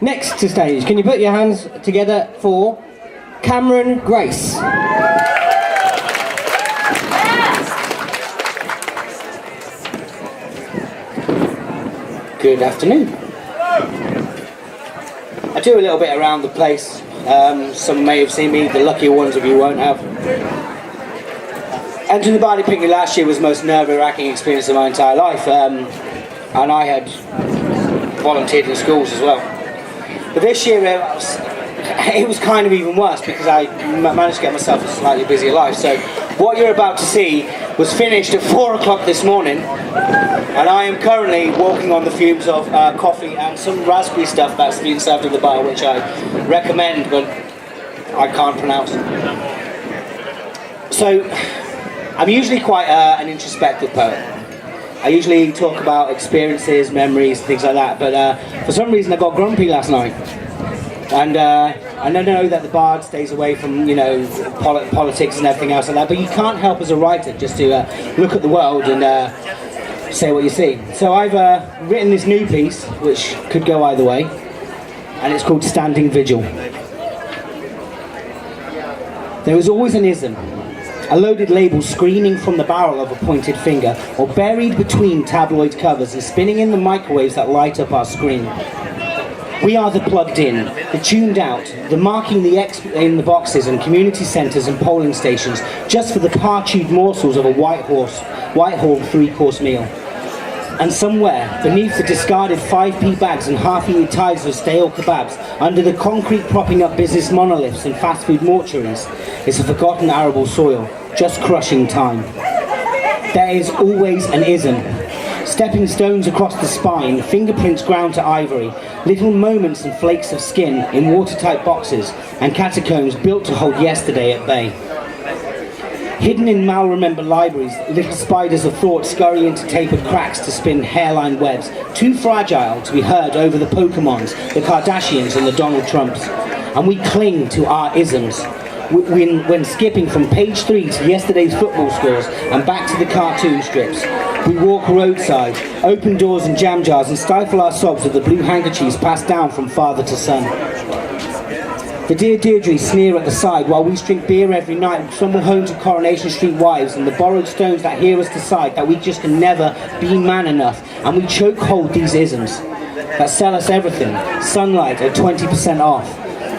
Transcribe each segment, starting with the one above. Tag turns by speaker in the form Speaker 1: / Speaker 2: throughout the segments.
Speaker 1: Next to stage, can you put your hands together for Cameron Grace?
Speaker 2: Good afternoon. I do a little bit around the place. Some may have seen me, the luckier ones of you won't have. Entering the Bardic Picnic last year was the most nerve-wracking experience of my entire life, and I had volunteered in schools as well. But this year it was kind of even worse because I managed to get myself a slightly busier life. So what you're about to see was finished at 4 o'clock this morning, and I am currently walking on the fumes of coffee and some raspberry stuff that's being served at the bar, which I recommend, but I can't pronounce. So I'm usually quite an introspective poet. I usually talk about experiences, memories, things like that, but for some reason I got grumpy last night. And I know that the bard stays away from, you know, politics and everything else like that, but you can't help as a writer just to look at the world and say what you see. So I've written this new piece, which could go either way, and it's called Standing Vigil. There was always an ism, a loaded label screaming from the barrel of a pointed finger, or buried between tabloid covers and spinning in the microwaves that light up our screen. We are the plugged in, the tuned out, the marking the X in the boxes and community centres and polling stations, just for the par-chewed morsels of a Whitehall three-course meal. And somewhere, beneath the discarded 5p bags and half-eaten tides of stale kebabs, under the concrete propping up business monoliths and fast food mortuaries, is a forgotten arable soil, just crushing time. There is always an ism. Stepping stones across the spine, fingerprints ground to ivory, little moments and flakes of skin in watertight boxes, and catacombs built to hold yesterday at bay. Hidden in mal-remembered libraries, little spiders of thought scurry into tapered cracks to spin hairline webs, too fragile to be heard over the Pokemons, the Kardashians and the Donald Trumps. And we cling to our isms. When skipping from page 3 to yesterday's football scores and back to the cartoon strips, we walk roadside, open doors and jam jars and stifle our sobs with the blue handkerchiefs passed down from father to son. The dear Deirdres sneer at the side while we drink beer every night and stumble home to Coronation Street wives and the borrowed stones that hear us decide that we just can never be man enough, and we choke hold these isms that sell us everything. Sunlight at 20% off.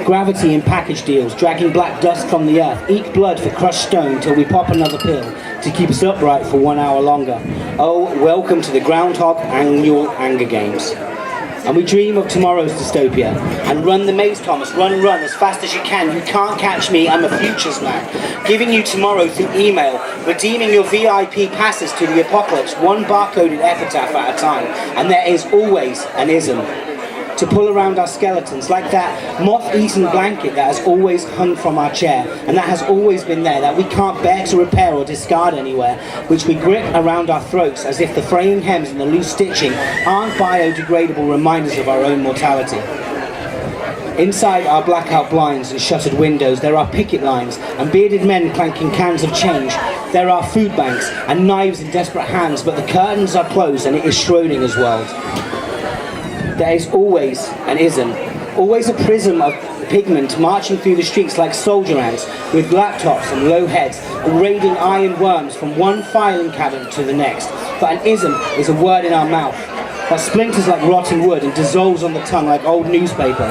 Speaker 2: Gravity in package deals, dragging black dust from the earth, eke blood for crushed stone till we pop another pill to keep us upright for 1 hour longer. Oh, welcome to the Groundhog Annual Anger Games. And we dream of tomorrow's dystopia, and run the maze, Thomas, run as fast as you can. You can't catch me, I'm a futures man. Giving you tomorrow through email, redeeming your VIP passes to the apocalypse, one barcoded epitaph at a time. And there is always an ism to pull around our skeletons, like that moth-eaten blanket that has always hung from our chair, and that has always been there, that we can't bear to repair or discard anywhere, which we grip around our throats as if the fraying hems and the loose stitching aren't biodegradable reminders of our own mortality. Inside our blackout blinds and shuttered windows, there are picket lines and bearded men clanking cans of change. There are food banks and knives in desperate hands, but the curtains are closed and it is Schrodinger's world. There is always an ism, always a prism of pigment marching through the streets like soldier ants with laptops and low heads, raiding iron worms from one filing cabinet to the next. But an ism is a word in our mouth that splinters like rotten wood and dissolves on the tongue like old newspaper.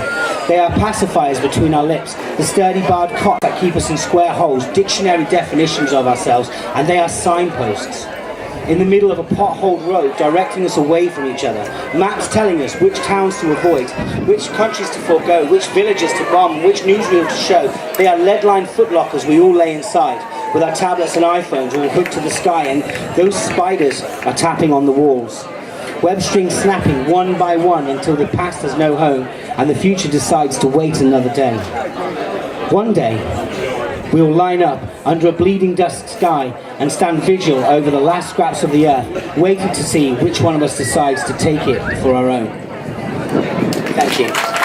Speaker 2: They are pacifiers between our lips, the sturdy barred cots that keep us in square holes, dictionary definitions of ourselves, and they are signposts in the middle of a potholed road, directing us away from each other. Maps telling us which towns to avoid, which countries to forego, which villages to bomb, which newsreel to show. They are lead-lined footlockers we all lay inside, with our tablets and iPhones all hooked to the sky, and those spiders are tapping on the walls. Web strings snapping one by one until the past has no home, and the future decides to wait another day. One day, we will line up under a bleeding dusk sky and stand vigil over the last scraps of the earth, waiting to see which one of us decides to take it for our own. Thank you.